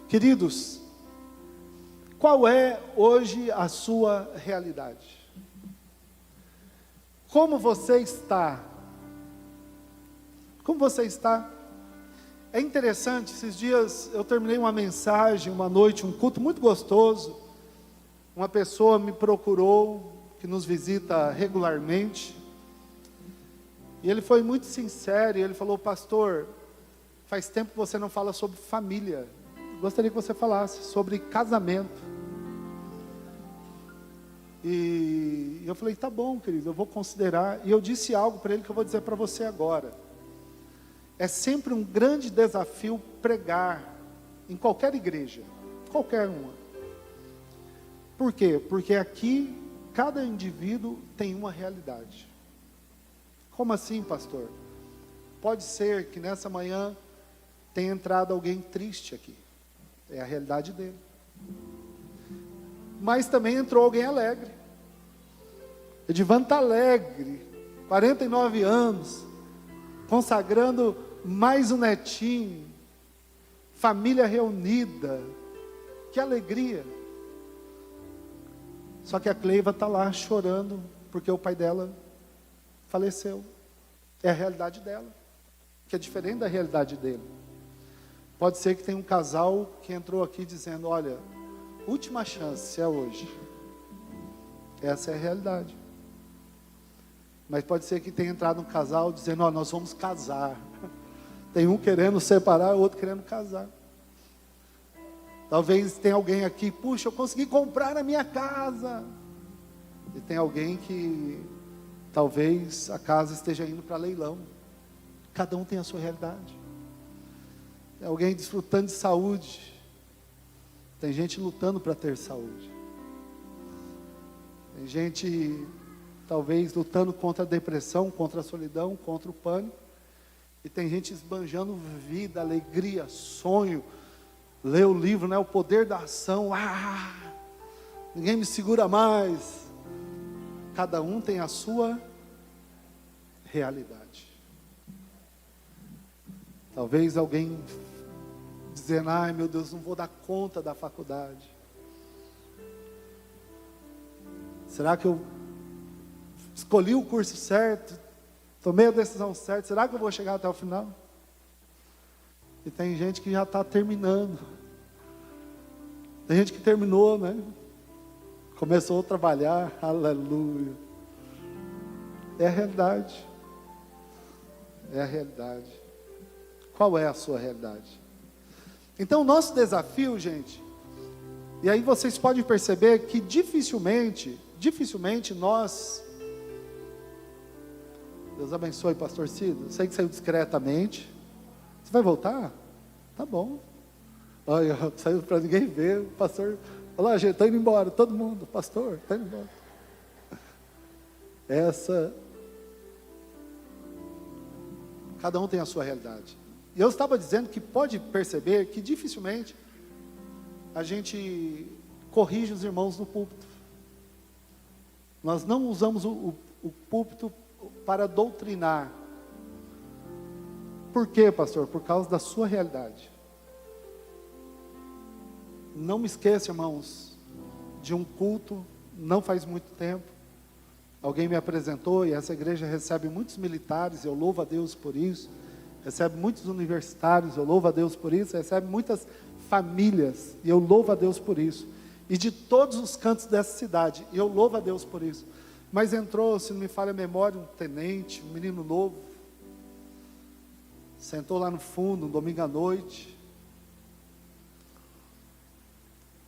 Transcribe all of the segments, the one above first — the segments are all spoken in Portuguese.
Queridos, qual é hoje a sua realidade? Como você está? Como você está? É interessante, esses dias eu terminei uma mensagem, uma noite, um culto muito gostoso. Uma pessoa me procurou, que nos visita regularmente, e ele foi muito sincero, e ele falou: pastor, faz tempo que você não fala sobre família, gostaria que você falasse sobre casamento. E eu falei: tá bom, querido, eu vou considerar. E eu disse algo para ele que eu vou dizer para você agora. É sempre um grande desafio pregar em qualquer igreja, qualquer uma. Por quê? Porque aqui cada indivíduo tem uma realidade. Como assim, pastor? Pode ser que nessa manhã tenha entrado alguém triste aqui, é a realidade dele. Mas também entrou alguém alegre. Edivan está alegre, 49 anos, consagrando mais um netinho, família reunida, que alegria. Só que a Cleiva está lá chorando, porque o pai dela faleceu. É a realidade dela, que é diferente da realidade dele. Pode ser que tenha um casal que entrou aqui dizendo: olha, última chance é hoje. Essa é a realidade. Mas pode ser que tenha entrado um casal dizendo: ó, nós vamos casar. Tem um querendo separar, o outro querendo casar. Talvez tenha alguém aqui: puxa, eu consegui comprar a minha casa. E tem alguém que talvez a casa esteja indo para leilão. Cada um tem a sua realidade. Tem alguém desfrutando de saúde. Tem gente lutando para ter saúde. Tem gente talvez lutando contra a depressão, contra a solidão, contra o pânico. E tem gente esbanjando vida, alegria, sonho. Lê o livro, né? O poder da ação. Ninguém me segura mais. Cada um tem a sua realidade. Talvez alguém dizendo: ai meu Deus, não vou dar conta da faculdade. Será que eu escolhi o curso certo? Tomei a decisão certa? Será que eu vou chegar até o final? E tem gente que já está terminando. Tem gente que terminou, né? Começou a trabalhar, aleluia. É a realidade. É a realidade. Qual é a sua realidade? Então o nosso desafio, gente, e aí vocês podem perceber que dificilmente nós... Deus abençoe, pastor Cido. Sei que saiu discretamente. Você vai voltar? Tá bom. Olha, saiu para ninguém ver. O pastor falou: ah, gente, está indo embora. Todo mundo, pastor, está indo embora. Cada um tem a sua realidade. E eu estava dizendo que pode perceber que dificilmente a gente corrige os irmãos no púlpito. Nós não usamos o púlpito para doutrinar. Por quê, pastor? Por causa da sua realidade. Não me esqueça, irmãos, de um culto, não faz muito tempo, alguém me apresentou, e essa igreja recebe muitos militares, eu louvo a Deus por isso, recebe muitos universitários, eu louvo a Deus por isso, recebe muitas famílias, e eu louvo a Deus por isso, e de todos os cantos dessa cidade, e eu louvo a Deus por isso. Mas entrou, se não me falha a memória, um tenente, um menino novo, sentou lá no fundo, um domingo à noite.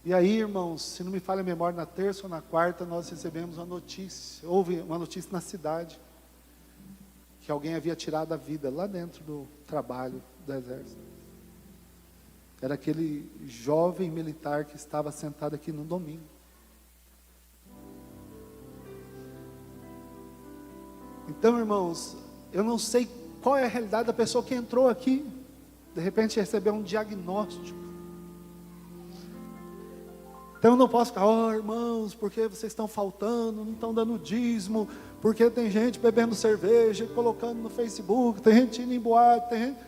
E aí, irmãos, se não me falha a memória, na terça ou na quarta, nós recebemos uma notícia, houve uma notícia na cidade, que alguém havia tirado a vida lá dentro do trabalho do exército. Era aquele jovem militar que estava sentado aqui no domingo. Então, irmãos, eu não sei qual é a realidade da pessoa que entrou aqui, de repente recebeu um diagnóstico. Então eu não posso ficar: oh, irmãos, porque vocês estão faltando, não estão dando dízimo, porque tem gente bebendo cerveja, colocando no Facebook, tem gente indo em boate, tem gente...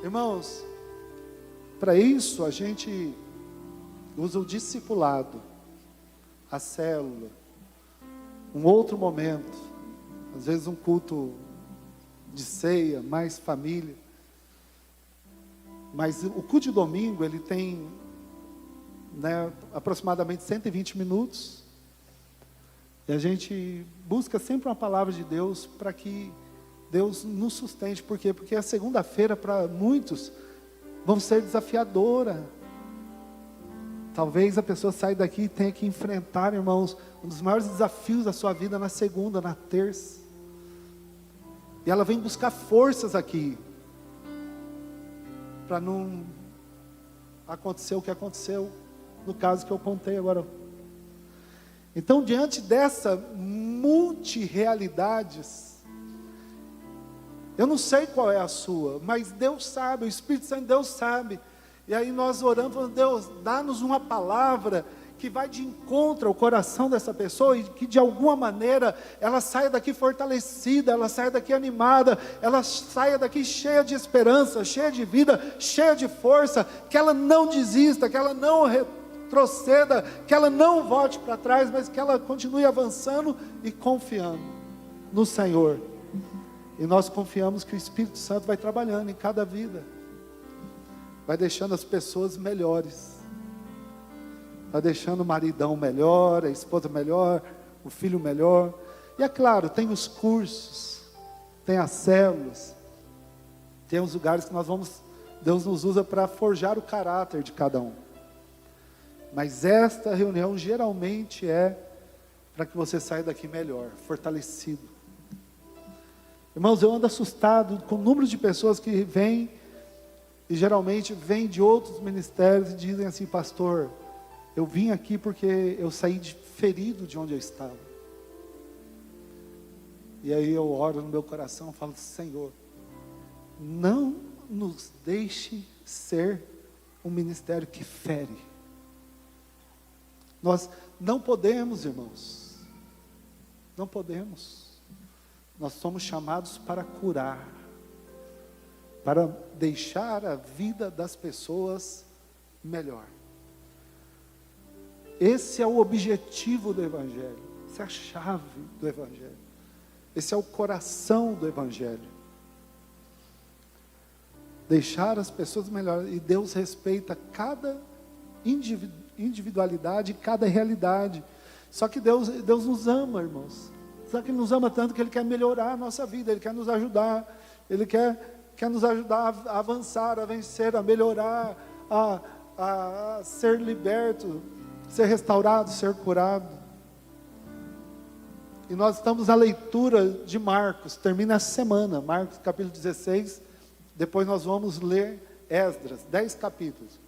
Irmãos, para isso, a gente usa o discipulado, a célula, um outro momento, às vezes um culto de ceia, mais família. Mas o culto de domingo, ele tem, aproximadamente 120 minutos. E a gente busca sempre uma palavra de Deus para que Deus nos sustente. Por quê? Porque a segunda-feira, para muitos, vão ser desafiadora. Talvez a pessoa saia daqui e tenha que enfrentar, irmãos, um dos maiores desafios da sua vida na segunda, na terça. E ela vem buscar forças aqui, para não acontecer o que aconteceu, no caso que eu contei agora. Então, diante dessa multirealidades, eu não sei qual é a sua, mas Deus sabe, o Espírito Santo de Deus sabe. E aí nós oramos, falando: Deus, dá-nos uma palavra que vai de encontro ao coração dessa pessoa, e que de alguma maneira ela saia daqui fortalecida, ela saia daqui animada, ela saia daqui cheia de esperança, cheia de vida, cheia de força, que ela não desista, que ela não retroceda, que ela não volte para trás, mas que ela continue avançando e confiando no Senhor. E nós confiamos que o Espírito Santo vai trabalhando em cada vida, vai deixando as pessoas melhores, vai deixando o maridão melhor, a esposa melhor, o filho melhor. E é claro, tem os cursos, tem as células, tem os lugares que Deus nos usa para forjar o caráter de cada um. Mas esta reunião geralmente é para que você saia daqui melhor, fortalecido. Irmãos, eu ando assustado com o número de pessoas que vêm, e geralmente vêm de outros ministérios e dizem assim: pastor, eu vim aqui porque eu saí ferido de onde eu estava. E aí eu oro no meu coração e falo: Senhor, não nos deixe ser um ministério que fere. Nós não podemos, irmãos, não podemos. Nós somos chamados para curar, para deixar a vida das pessoas melhor. Esse é o objetivo do Evangelho, essa é a chave do Evangelho, esse é o coração do Evangelho. Deixar as pessoas melhores, e Deus respeita cada individualidade, cada realidade. Só que Deus nos ama, irmãos. Só que Ele nos ama tanto que Ele quer melhorar a nossa vida, Ele quer nos ajudar, Ele quer nos ajudar a avançar, a vencer, a melhorar, a ser liberto, ser restaurado, ser curado. E nós estamos na leitura de Marcos, termina essa semana, Marcos capítulo 16, depois nós vamos ler Esdras, 10 capítulos.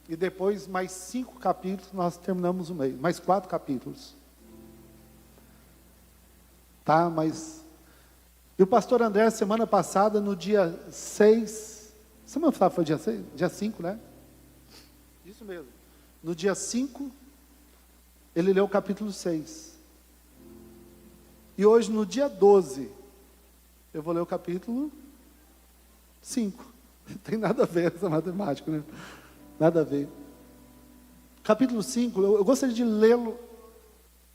E depois mais 5 capítulos, nós terminamos o mês, mais 4 capítulos. Tá, mas... E o pastor André, semana passada, no dia 6... Semana passada foi dia 6? Dia 5, né? Isso mesmo. No dia 5, ele leu o capítulo 6. E hoje, no dia 12, eu vou ler o capítulo 5. Não tem nada a ver essa matemática, né? Nada a ver. Capítulo 5, eu gostaria de lê-lo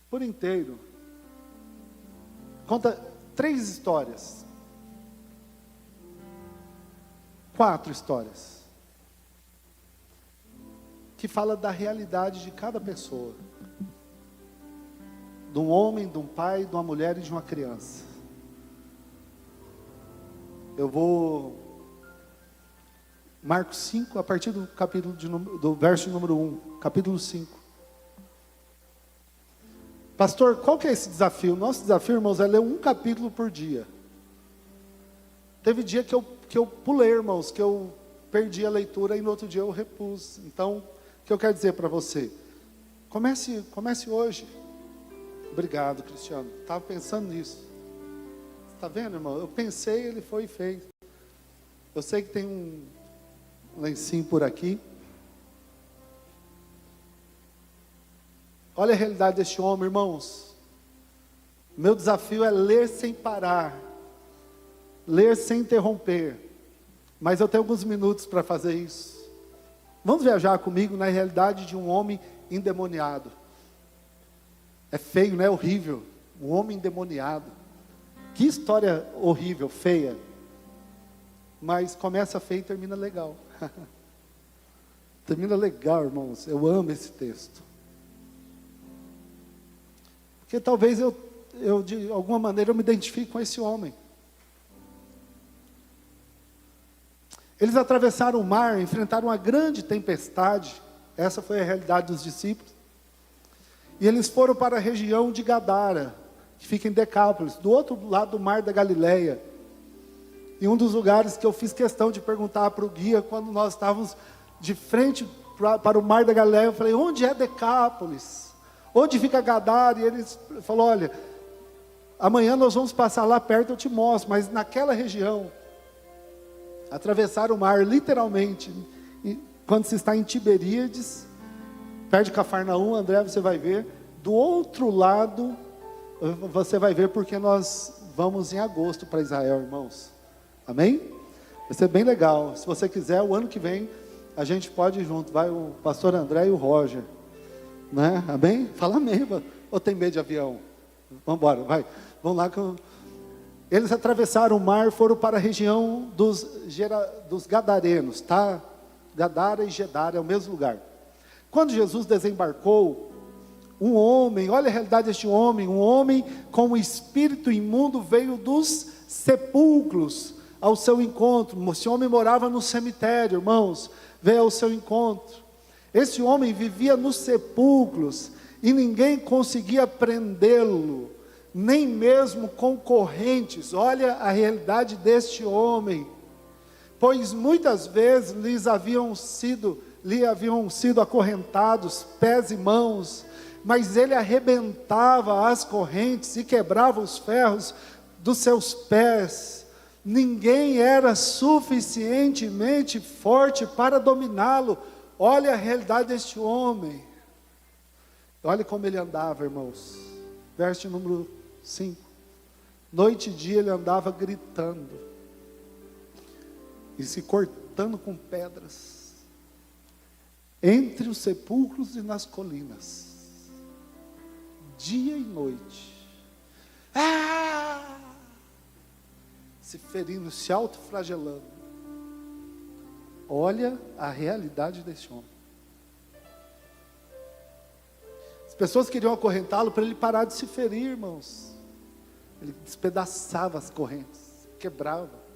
por inteiro. Conta 3 histórias. 4 histórias. Que fala da realidade de cada pessoa. De um homem, de um pai, de uma mulher e de uma criança. Eu vou... Marcos 5, a partir do capítulo do verso número 1. Capítulo 5. Pastor, qual que é esse desafio? Nosso desafio, irmãos, é ler um capítulo por dia. Teve dia que eu pulei, irmãos, que eu perdi a leitura e no outro dia eu repus. Então, o que eu quero dizer para você? Comece hoje. Obrigado, Cristiano. Estava pensando nisso. Está vendo, irmão? Eu pensei, ele foi e fez. Eu sei que tem um lencinho por aqui. Olha a realidade deste homem, irmãos. Meu desafio é ler sem parar, ler sem interromper. Mas eu tenho alguns minutos para fazer isso. Vamos viajar comigo na realidade de um homem endemoniado. É feio, né? Horrível. Um homem endemoniado. Que história horrível, feia. Mas começa feio e termina legal. Termina legal, irmãos. Eu amo esse texto. Porque talvez eu de alguma maneira eu me identifique com esse homem. Eles atravessaram o mar, enfrentaram uma grande tempestade. Essa foi a realidade dos discípulos. E eles foram para a região de Gadara, que fica em Decápolis, do outro lado do mar da Galileia. E um dos lugares que eu fiz questão de perguntar para o guia, quando nós estávamos de frente para o mar da Galileia, eu falei, onde é Decápolis? Onde fica Gadara? E ele falou, olha, amanhã nós vamos passar lá perto, eu te mostro, mas naquela região, atravessar o mar, literalmente, quando se está em Tiberíades, perto de Cafarnaum, André, você vai ver, do outro lado, você vai ver, porque nós vamos em agosto para Israel, irmãos, amém? Vai ser bem legal. Se você quiser, o ano que vem, a gente pode ir junto, vai o pastor André e o Roger, né? Amém? Fala amém, ou tem medo de avião? Vamos embora, vai, vamos lá. Eles atravessaram o mar, foram para a região dos Gadarenos, tá? Gadara e Gedara é o mesmo lugar. Quando Jesus desembarcou, um homem, olha a realidade deste homem, um homem com um espírito imundo veio dos sepulcros ao seu encontro. Esse homem morava no cemitério, irmãos, veio ao seu encontro. Esse homem vivia nos sepulcros e ninguém conseguia prendê-lo, nem mesmo concorrentes. Olha a realidade deste homem, pois muitas vezes lhe haviam sido acorrentados, pés e mãos, mas ele arrebentava as correntes e quebrava os ferros dos seus pés. Ninguém era suficientemente forte para dominá-lo. Olha a realidade deste homem. Olha como ele andava, irmãos. Verso número 5. Noite e dia ele andava gritando e se cortando com pedras entre os sepulcros e nas colinas, dia e noite, se ferindo, se autoflagelando. Olha a realidade desse homem. As pessoas queriam acorrentá-lo para ele parar de se ferir, irmãos. Ele despedaçava as correntes, quebrava.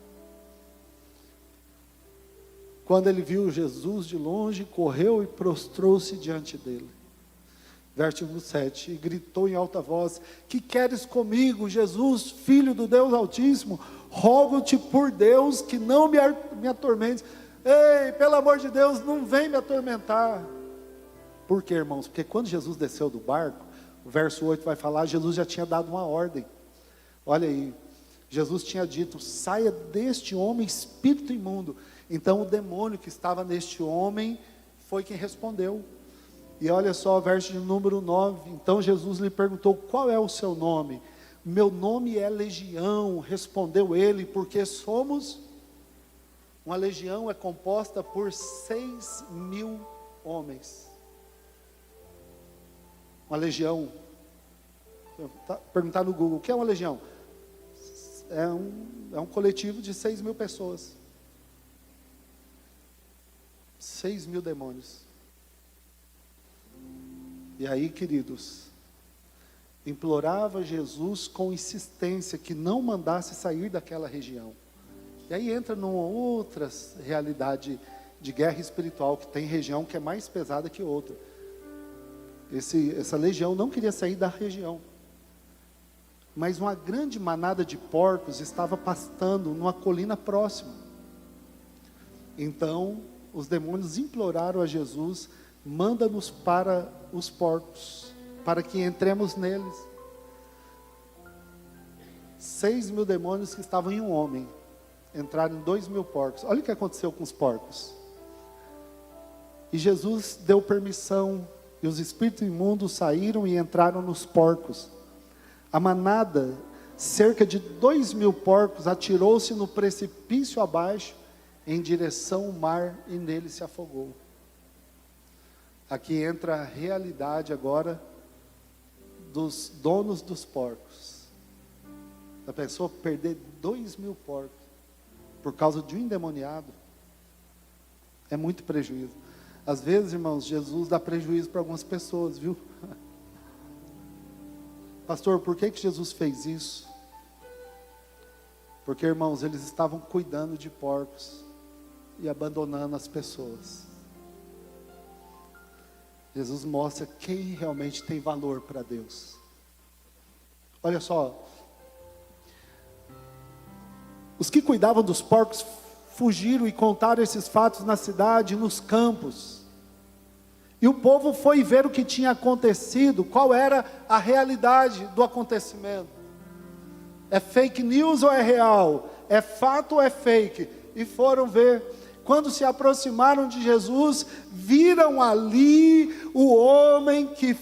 Quando ele viu Jesus de longe, correu e prostrou-se diante dele. Verso 7, e gritou em alta voz, que queres comigo, Jesus, Filho do Deus Altíssimo? Rogo-te por Deus que não me atormentes. Ei, pelo amor de Deus, não vem me atormentar. Por quê, irmãos? Porque quando Jesus desceu do barco, o verso 8 vai falar, Jesus já tinha dado uma ordem. Olha aí, Jesus tinha dito, saia deste homem espírito imundo. Então o demônio que estava neste homem foi quem respondeu. E olha só o verso de número 9. Então Jesus lhe perguntou, qual é o seu nome? Meu nome é Legião, respondeu ele, porque somos... Uma legião é composta por 6.000 homens. Uma legião, perguntar no Google, o que é uma legião? É um coletivo de 6.000 pessoas. 6.000 demônios. E aí, queridos, implorava Jesus com insistência que não mandasse sair daquela região. E aí entra numa outra realidade de guerra espiritual, que tem região que é mais pesada que outra. Essa legião não queria sair da região. Mas uma grande manada de porcos estava pastando numa colina próxima. Então, os demônios imploraram a Jesus, manda-nos para os porcos, para que entremos neles. 6.000 demônios que estavam em um homem, entraram em 2.000 porcos. Olha o que aconteceu com os porcos. E Jesus deu permissão, e os espíritos imundos saíram e entraram nos porcos. A manada, cerca de 2.000 porcos, atirou-se no precipício abaixo, em direção ao mar, e nele se afogou. Aqui entra a realidade agora dos donos dos porcos. A pessoa perder 2.000 porcos por causa de um endemoniado é muito prejuízo. Às vezes, irmãos, Jesus dá prejuízo para algumas pessoas, viu? Pastor, por que Jesus fez isso? Porque, irmãos, eles estavam cuidando de porcos e abandonando as pessoas. Jesus mostra quem realmente tem valor para Deus. Olha só, os que cuidavam dos porcos fugiram e contaram esses fatos na cidade e nos campos. E o povo foi ver o que tinha acontecido, qual era a realidade do acontecimento. É fake news ou é real? É fato ou é fake? E foram ver. Quando se aproximaram de Jesus, viram ali o homem que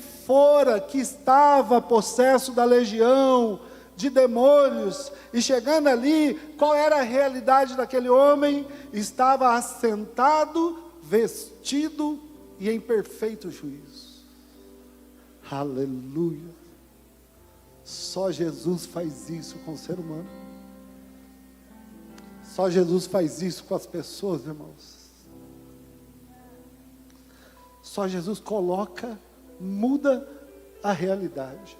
estava possesso da legião de demônios. E chegando ali, qual era a realidade daquele homem? Estava assentado, vestido e em perfeito juízo. Aleluia. Só Jesus faz isso com o ser humano. Só Jesus faz isso com as pessoas, irmãos. Só Jesus muda a realidade.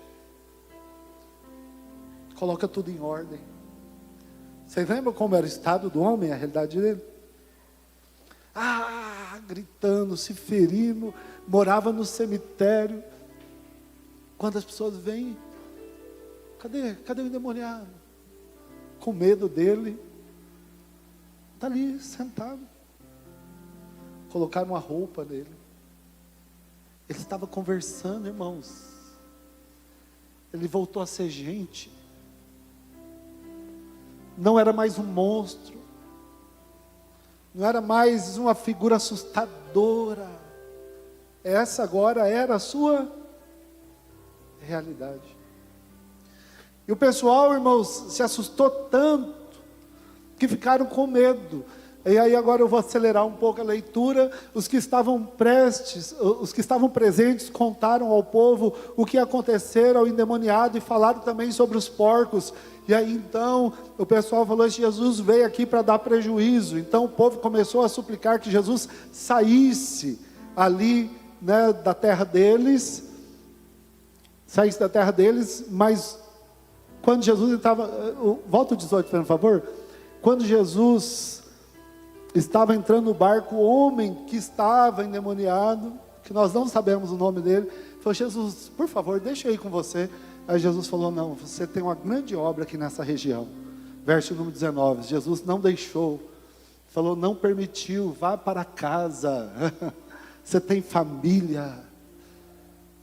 Coloca tudo em ordem. Vocês lembram como era o estado do homem, a realidade dele? Gritando, se ferindo, morava no cemitério. Quando as pessoas vêm, cadê o endemoniado? Com medo dele. Está ali, sentado. Colocaram uma roupa nele. Ele estava conversando, irmãos. Ele voltou a ser gente. Não era mais um monstro. Não era mais uma figura assustadora. Essa agora era a sua realidade. E o pessoal, irmãos, se assustou tanto que ficaram com medo. E aí agora eu vou acelerar um pouco a leitura. Os que estavam presentes contaram ao povo o que acontecera ao endemoniado e falaram também sobre os porcos. E aí então o pessoal falou que Jesus veio aqui para dar prejuízo. Então o povo começou a suplicar que Jesus saísse ali, né, da terra deles. Mas quando Jesus estava... Volta o 18, por favor. Quando Jesus estava entrando no barco, o homem que estava endemoniado, que nós não sabemos o nome dele, falou: Jesus, por favor, deixa eu ir com você. Aí Jesus falou: não, você tem uma grande obra aqui nessa região. Verso número 19, Jesus não deixou, falou: não permitiu, vá para casa, você tem família,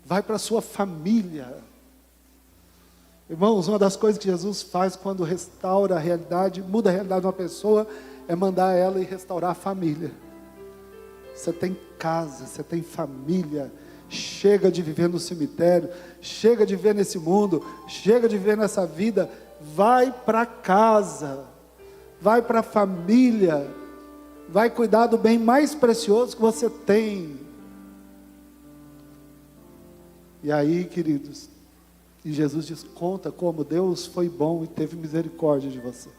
vai para a sua família. Irmãos, uma das coisas que Jesus faz quando restaura a realidade, muda a realidade de uma pessoa, é mandar ela ir restaurar a família. Você tem casa, você tem família. Chega de viver no cemitério, chega de viver nesse mundo, chega de viver nessa vida. Vai para casa, vai para a família, vai cuidar do bem mais precioso que você tem. E aí, queridos, e Jesus diz: conta como Deus foi bom e teve misericórdia de você.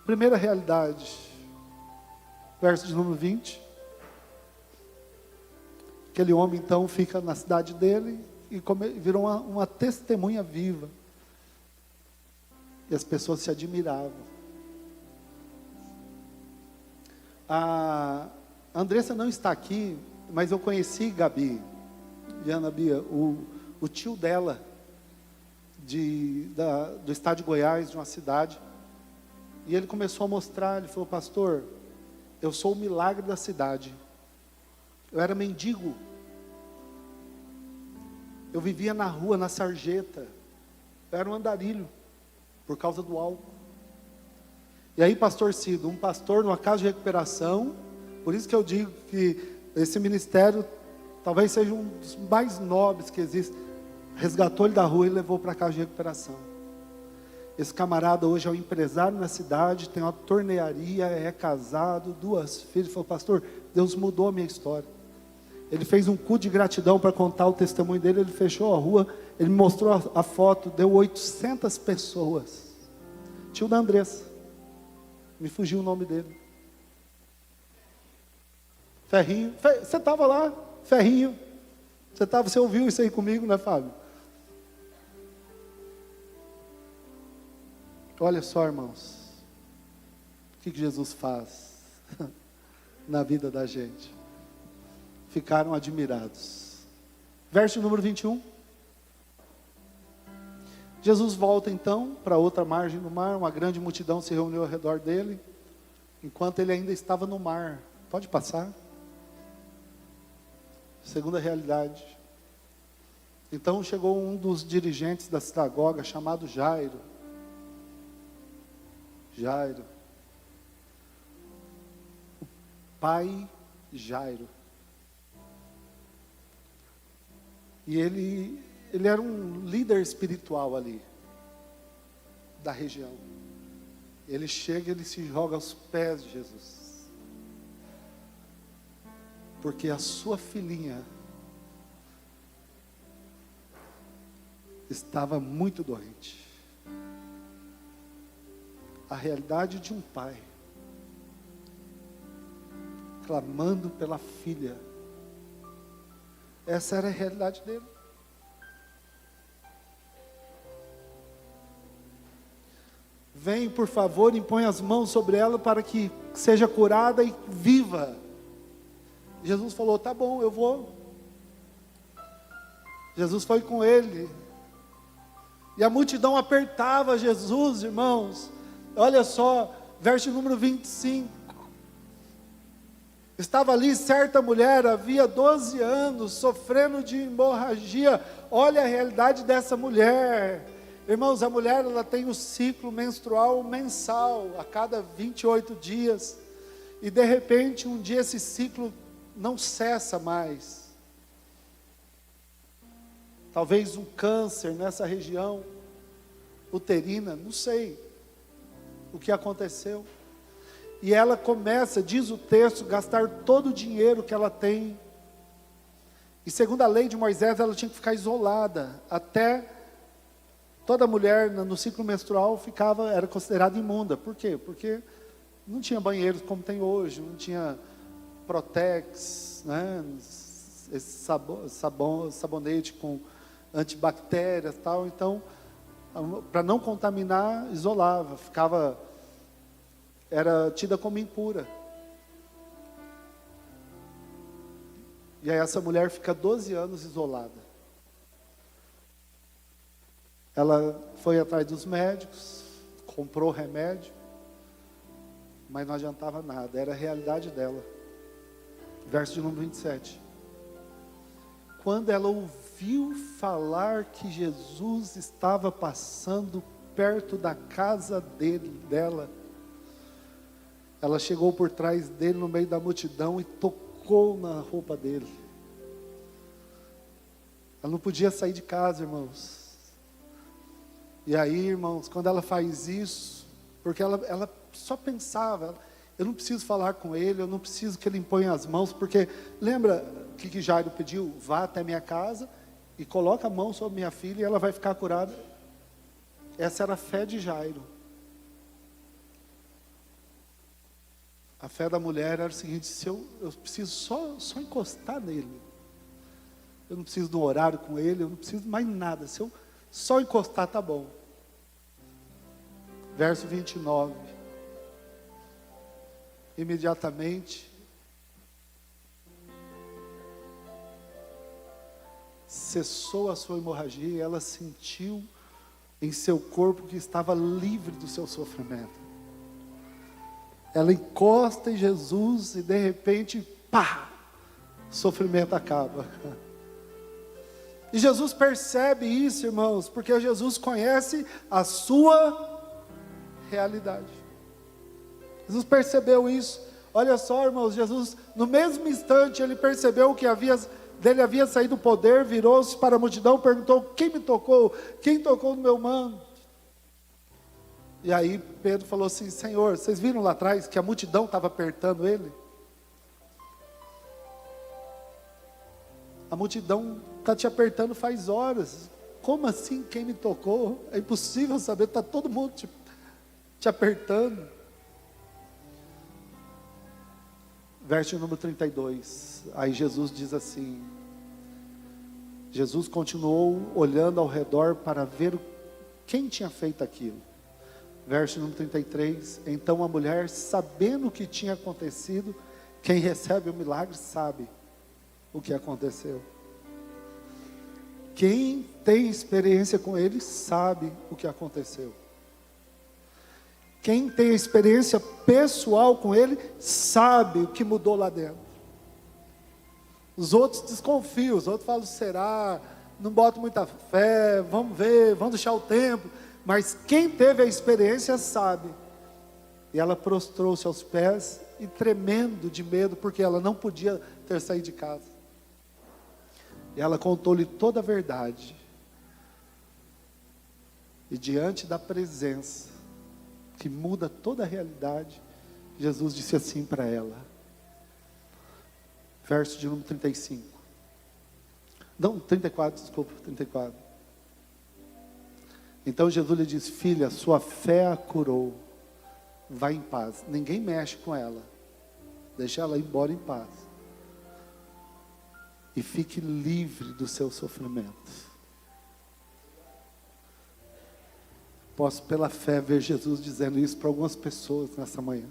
Primeira realidade, verso de número 20. Aquele homem então fica na cidade dele e virou uma testemunha viva. E as pessoas se admiravam. A Andressa não está aqui, mas eu conheci Gabi e Ana Bia, o tio dela, do estado de Goiás, de uma cidade. E ele começou a mostrar, ele falou: pastor, eu sou o milagre da cidade. Eu era mendigo. Eu vivia na rua, na sarjeta. Eu era um andarilho, por causa do álcool. E aí, pastor Cido, um pastor numa casa de recuperação, por isso que eu digo que esse ministério talvez seja um dos mais nobres que existe. Resgatou ele da rua e levou para a casa de recuperação. Esse camarada hoje é um empresário na cidade, tem uma tornearia, é casado, 2 filhos. Falou: pastor, Deus mudou a minha história. Ele fez um culto de gratidão para contar o testemunho dele. Ele fechou a rua, ele me mostrou a foto, deu 800 pessoas. Tio da Andressa, me fugiu o nome dele. Ferrinho, você estava lá, Ferrinho. Você ouviu isso aí comigo, né, Fábio? Olha só, irmãos, o que Jesus faz na vida da gente. Ficaram admirados. Verso número 21. Jesus volta então para outra margem do mar. Uma grande multidão se reuniu ao redor dele, enquanto ele ainda estava no mar. Pode passar. Segunda realidade. Então chegou um dos dirigentes da sinagoga, chamado Jairo. Jairo. O pai Jairo. E ele era um líder espiritual ali, da região. Ele chega, ele se joga aos pés de Jesus. Porque a sua filhinha estava muito doente. A realidade de um pai clamando pela filha. Essa era a realidade dele. Vem, por favor, impõe as mãos sobre ela para que seja curada e viva. Jesus falou, tá bom, eu vou. Jesus foi com ele. E a multidão apertava Jesus, irmãos. Olha só, verso número 25. Estava ali certa mulher, havia 12 anos, sofrendo de hemorragia. Olha a realidade dessa mulher. Irmãos, a mulher ela tem o ciclo menstrual mensal, a cada 28 dias. E de repente, um dia esse ciclo não cessa mais. Talvez um câncer nessa região uterina, não sei o que aconteceu. E ela começa, diz o texto, gastar todo o dinheiro que ela tem. E segundo a lei de Moisés, ela tinha que ficar isolada. Até toda mulher no ciclo menstrual era considerada imunda. Por quê? Porque não tinha banheiros como tem hoje, não tinha Protex, né? Esse sabonete com antibactérias e tal. Então, para não contaminar, isolava, era tida como impura. E aí essa mulher fica 12 anos isolada. Ela foi atrás dos médicos, comprou remédio, mas não adiantava nada, era a realidade dela. Verso de número 27. Quando ela ouviu falar que Jesus estava passando perto da casa dela, ela chegou por trás dele no meio da multidão e tocou na roupa dele. Ela não podia sair de casa, irmãos. E aí, irmãos, quando ela faz isso, porque ela só pensava, eu não preciso falar com ele, eu não preciso que ele imponha as mãos, porque lembra o que Jairo pediu? Vá até minha casa e coloca a mão sobre minha filha e ela vai ficar curada. Essa era a fé de Jairo. A fé da mulher era o seguinte: se eu preciso só encostar nele, eu não preciso de um horário com ele, eu não preciso mais nada, se eu só encostar tá bom. Verso 29. Imediatamente cessou a sua hemorragia e ela sentiu em seu corpo que estava livre do seu sofrimento. Ela encosta em Jesus e de repente, pá, o sofrimento acaba. E Jesus percebe isso, irmãos, porque Jesus conhece a sua realidade. Jesus percebeu isso. Olha só, irmãos, Jesus, no mesmo instante, ele percebeu que dele havia saído o poder, virou-se para a multidão, perguntou: quem me tocou? Quem tocou no meu manto? E aí Pedro falou assim: Senhor, vocês viram lá atrás que a multidão estava apertando ele? A multidão está te apertando faz horas. Como assim, quem me tocou? É impossível saber, está todo mundo te apertando. Verso número 32. Aí Jesus diz assim: Jesus continuou olhando ao redor para ver quem tinha feito aquilo. Verso número 33. Então a mulher, sabendo o que tinha acontecido, quem recebe o milagre sabe o que aconteceu. Quem tem experiência com ele sabe o que aconteceu. Quem tem experiência pessoal com ele sabe o que mudou lá dentro. Os outros desconfiam, os outros falam, será? Não botam muita fé, vamos ver, vamos deixar o tempo. Mas quem teve a experiência sabe. E ela prostrou-se aos pés e tremendo de medo, porque ela não podia ter saído de casa. E ela contou-lhe toda a verdade. E diante da presença, que muda toda a realidade, Jesus disse assim para ela. Verso de número 35. Não, 34, desculpa, 34. Então Jesus lhe disse: filha, sua fé a curou. Vai em paz. Ninguém mexe com ela. Deixa ela ir embora em paz. E fique livre do seu sofrimento. Posso pela fé ver Jesus dizendo isso para algumas pessoas nessa manhã.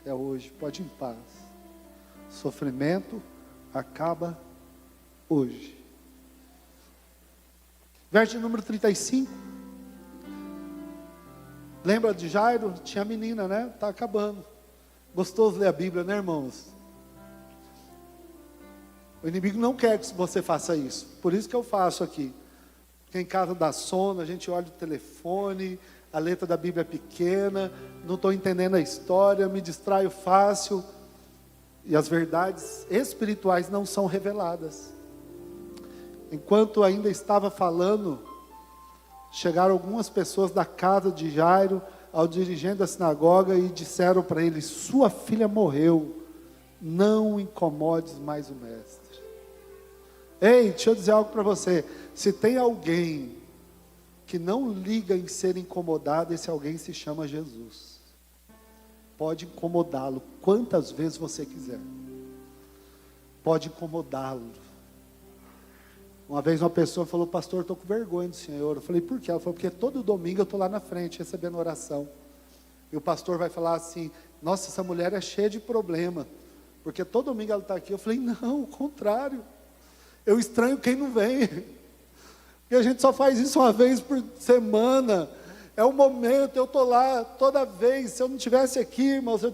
É hoje, pode ir em paz. Sofrimento acaba hoje. Verso número 35. Lembra de Jairo? Tinha a menina, né? Está acabando. Gostoso ler a Bíblia, né, irmãos? O inimigo não quer que você faça isso. Por isso que eu faço aqui. Porque em casa dá sono, a gente olha o telefone, a letra da Bíblia é pequena, não estou entendendo a história, me distraio fácil. E as verdades espirituais não são reveladas. Enquanto ainda estava falando, chegaram algumas pessoas da casa de Jairo ao dirigente da sinagoga e disseram para ele: sua filha morreu, não incomodes mais o mestre. Ei, deixa eu dizer algo para você. Se tem alguém que não liga em ser incomodado, esse alguém se chama Jesus. Pode incomodá-lo quantas vezes você quiser. Pode incomodá-lo. Uma vez uma pessoa falou: pastor, estou com vergonha do senhor. Eu falei: por quê? Ela falou: porque todo domingo eu estou lá na frente recebendo oração. E o pastor vai falar assim: nossa, essa mulher é cheia de problema, porque todo domingo ela está aqui. Eu falei: não, o contrário. Eu estranho quem não vem. E a gente só faz isso uma vez por semana. É o momento, eu estou lá toda vez. Se eu não estivesse aqui, irmãos, eu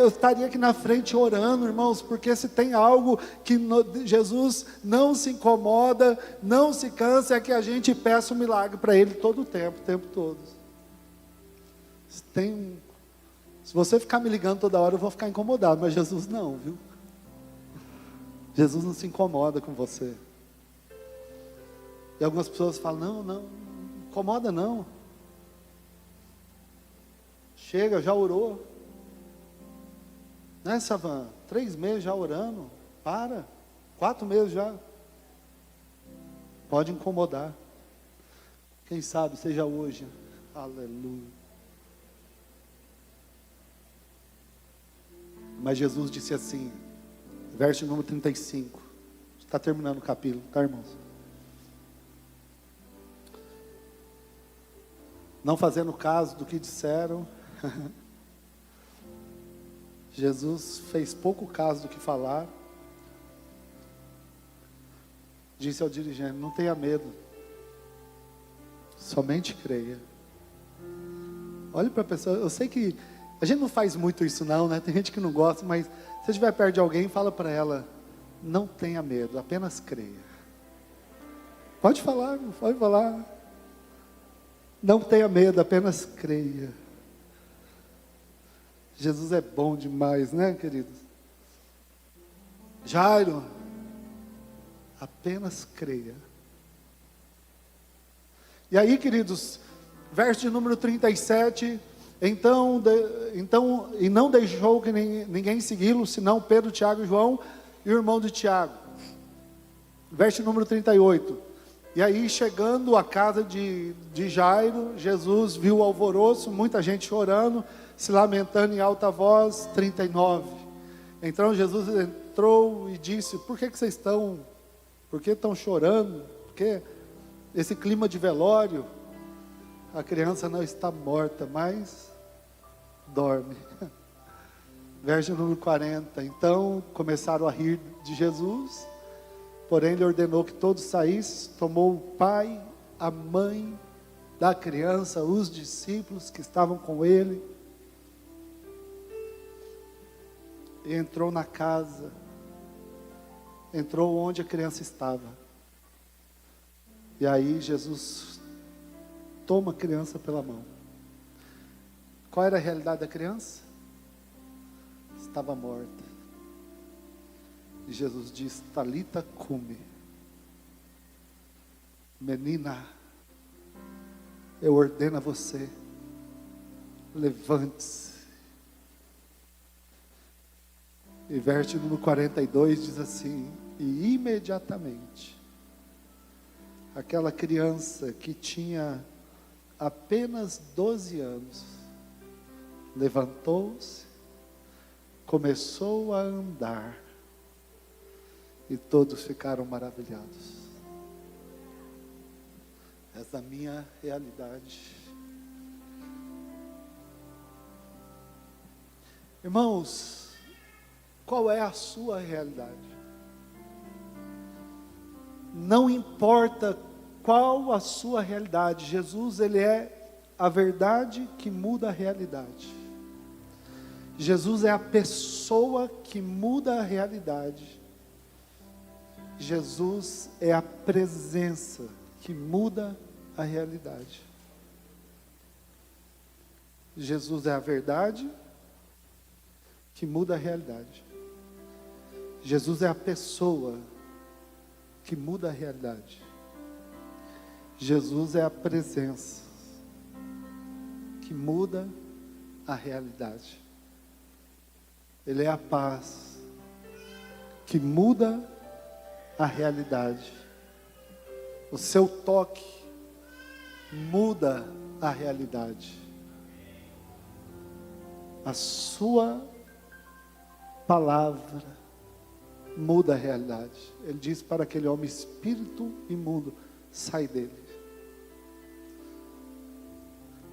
estaria aqui na frente orando, irmãos, porque se tem algo que Jesus não se incomoda, não se cansa, é que a gente peça um milagre para Ele todo o tempo todo. Se você ficar me ligando toda hora, eu vou ficar incomodado, mas Jesus não, viu? Jesus não se incomoda com você. E algumas pessoas falam: não incomoda não. Chega, já orou. Né, Savan? 3 meses já orando. 4 meses já. Pode incomodar. Quem sabe seja hoje. Aleluia. Mas Jesus disse assim, verso número 35. Está terminando o capítulo, tá, irmãos? Não fazendo caso do que disseram. Jesus fez pouco caso do que falar. Disse ao dirigente: não tenha medo, somente creia. Olhe para a pessoa. Eu sei que a gente não faz muito isso não, né? Tem gente que não gosta, mas se você estiver perto de alguém, fala para ela: não tenha medo, apenas creia. Pode falar, pode falar. Não tenha medo, apenas creia. Jesus é bom demais, né, queridos? Jairo, apenas creia. E aí, queridos, verso de número 37, e não deixou que ninguém segui-lo, senão Pedro, Tiago e João. e o irmão de Tiago. Verso número 38. E aí, chegando à casa de Jairo, Jesus viu o alvoroço, muita gente chorando, se lamentando em alta voz. 39. Então Jesus entrou e disse: por que vocês estão chorando? Porque esse clima de velório, a criança não está morta, mas dorme. Verso número 40. Então começaram a rir de Jesus, porém ele ordenou que todos saíssem, tomou o pai, a mãe da criança, os discípulos que estavam com ele, e entrou na casa, entrou onde a criança estava. E aí Jesus toma a criança pela mão. Qual era a realidade da criança? Estava morta. E Jesus diz: Talita cumi. Menina, eu ordeno a você, levante-se. E verso número 42 diz assim: e imediatamente, aquela criança que tinha apenas 12 anos, levantou-se, começou a andar, e todos ficaram maravilhados. Essa é a minha realidade. Irmãos, qual é a sua realidade? Não importa qual a sua realidade, Jesus, ele é a verdade que muda a realidade. Jesus é a pessoa que muda a realidade. Jesus é a presença que muda a realidade. Jesus é a verdade que muda a realidade. Jesus é a pessoa que muda a realidade. Jesus é a presença que muda a realidade. Ele é a paz que muda a realidade. O seu toque muda a realidade. A sua palavra muda a realidade. Ele diz para aquele homem: espírito imundo, sai dele.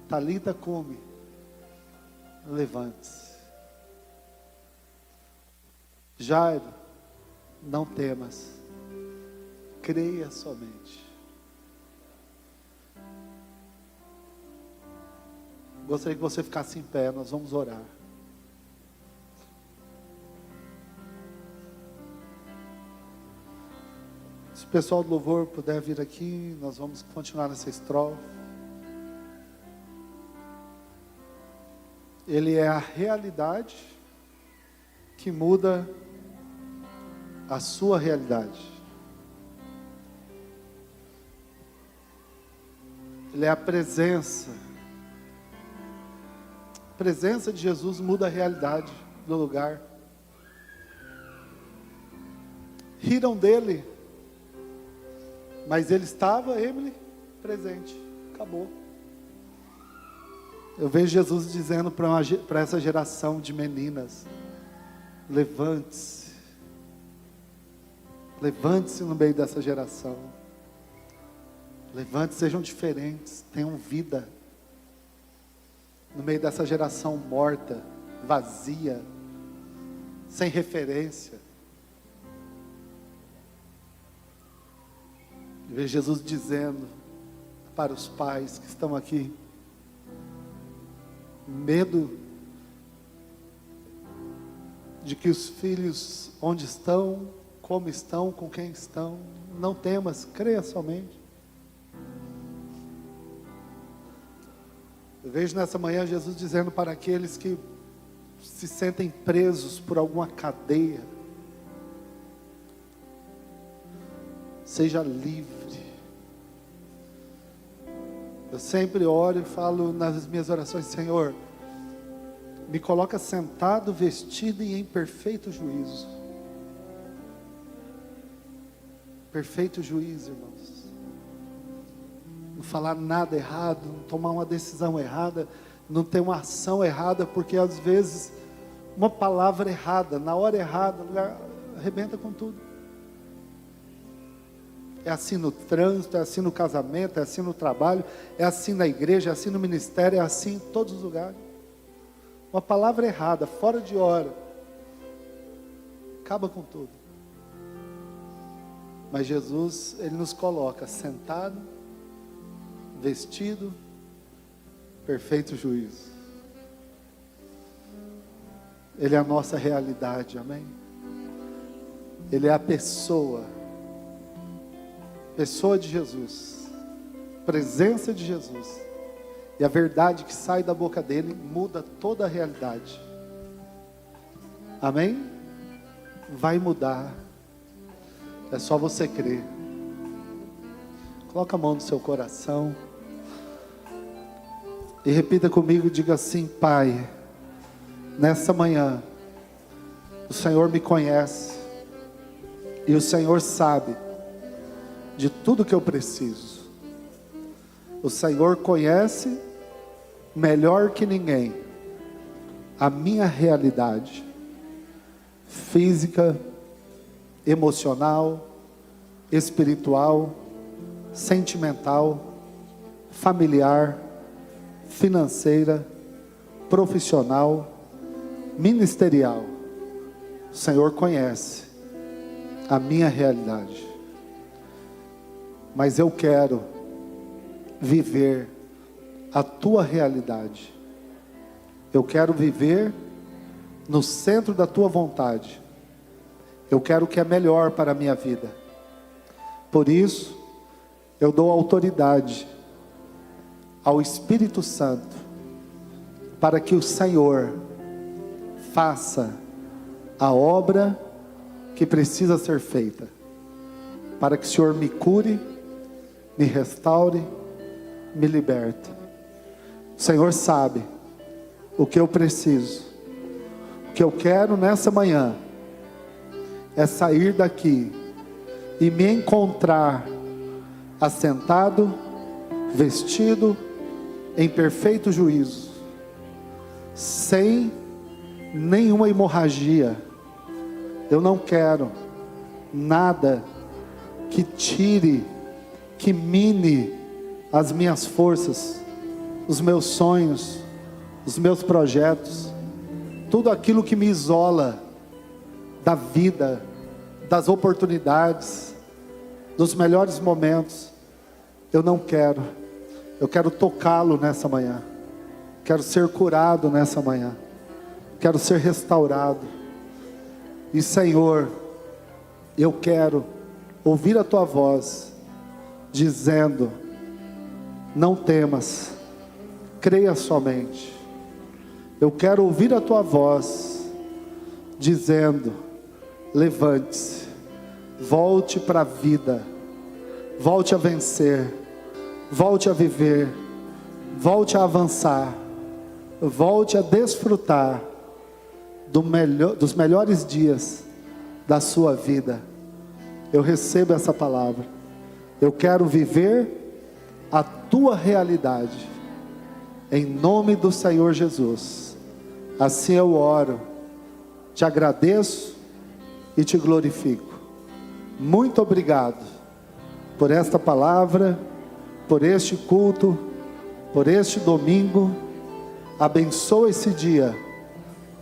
Talita cumi, levante-se. Jairo, não temas, creia somente. Gostaria que você ficasse em pé, nós vamos orar. Se o pessoal do louvor puder vir aqui, nós vamos continuar nessa estrofe. Ele é a realidade que muda a sua realidade. Ele é a presença. A presença de Jesus muda a realidade do lugar. Riram dele, mas ele estava, Emily, presente. Acabou. Eu vejo Jesus dizendo para essa geração de meninas: levante-se. Levante-se no meio dessa geração. Levante-se, sejam diferentes, tenham vida. No meio dessa geração morta, vazia, sem referência. Eu vejo Jesus dizendo para os pais que estão aqui: medo de que os filhos, onde estão, como estão, com quem estão, não temas, creia somente. Eu vejo nessa manhã Jesus dizendo para aqueles que se sentem presos por alguma cadeia: seja livre. Eu sempre oro e falo nas minhas orações: Senhor, me coloca sentado, vestido e em perfeito juízo. Perfeito juízo, irmãos. Não falar nada errado, não tomar uma decisão errada, não ter uma ação errada, porque às vezes uma palavra errada, na hora errada, arrebenta com tudo. É assim no trânsito, é assim no casamento, é assim no trabalho, é assim na igreja, é assim no ministério, é assim em todos os lugares. Uma palavra errada, fora de hora, acaba com tudo. Mas Jesus, Ele nos coloca sentado, vestido, perfeito juízo. Ele é a nossa realidade, amém? Ele é a pessoa de Jesus, presença de Jesus. E a verdade que sai da boca dele muda toda a realidade. Amém? Vai mudar. É só você crer. Coloca a mão no seu coração. E repita comigo, diga assim: Pai, nessa manhã, o Senhor me conhece. E o Senhor sabe de tudo que eu preciso. O Senhor conhece melhor que ninguém a minha realidade física, emocional, espiritual, sentimental, familiar, financeira, profissional, ministerial. O Senhor conhece a minha realidade. Mas eu quero viver a tua realidade. Eu quero viver no centro da tua vontade. Eu quero o que é melhor para a minha vida. Por isso, eu dou autoridade ao Espírito Santo, para que o Senhor faça a obra que precisa ser feita. Para que o Senhor me cure, me restaure, me liberte. O Senhor sabe o que eu preciso. O que eu quero nessa manhã é sair daqui e me encontrar assentado, vestido, em perfeito juízo, sem nenhuma hemorragia. Eu não quero nada que tire, que mine as minhas forças, os meus sonhos, os meus projetos, tudo aquilo que me isola da vida, das oportunidades, dos melhores momentos. Eu não quero. Eu quero tocá-lo nessa manhã. Quero ser curado nessa manhã. Quero ser restaurado. E Senhor, eu quero ouvir a tua voz dizendo: não temas, creia somente. Eu quero ouvir a tua voz dizendo: levante-se, volte para a vida, volte a vencer, volte a viver, volte a avançar, volte a desfrutar dos melhores dias da sua vida. Eu recebo essa palavra. Eu quero viver a tua realidade, em nome do Senhor Jesus. Assim eu oro, te agradeço e te glorifico. Muito obrigado por esta palavra, por este culto, por este domingo. Abençoa esse dia.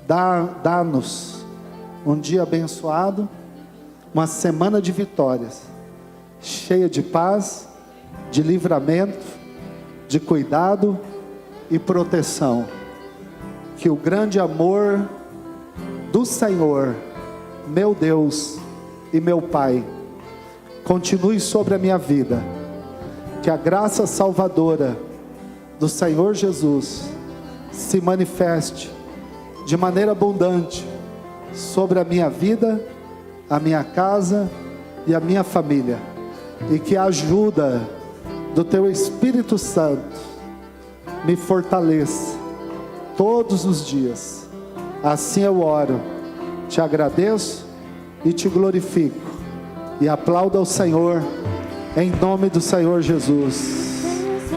Dá-nos um dia abençoado, uma semana de vitórias, cheia de paz, de livramento, de cuidado e proteção. Que o grande amor do Senhor, meu Deus e meu Pai, continue sobre a minha vida. Que a graça salvadora do Senhor Jesus se manifeste de maneira abundante sobre a minha vida, a minha casa e a minha família. E que a ajuda do teu Espírito Santo me fortaleça todos os dias. Assim eu oro, te agradeço e te glorifico, e aplauda o Senhor, em nome do Senhor Jesus.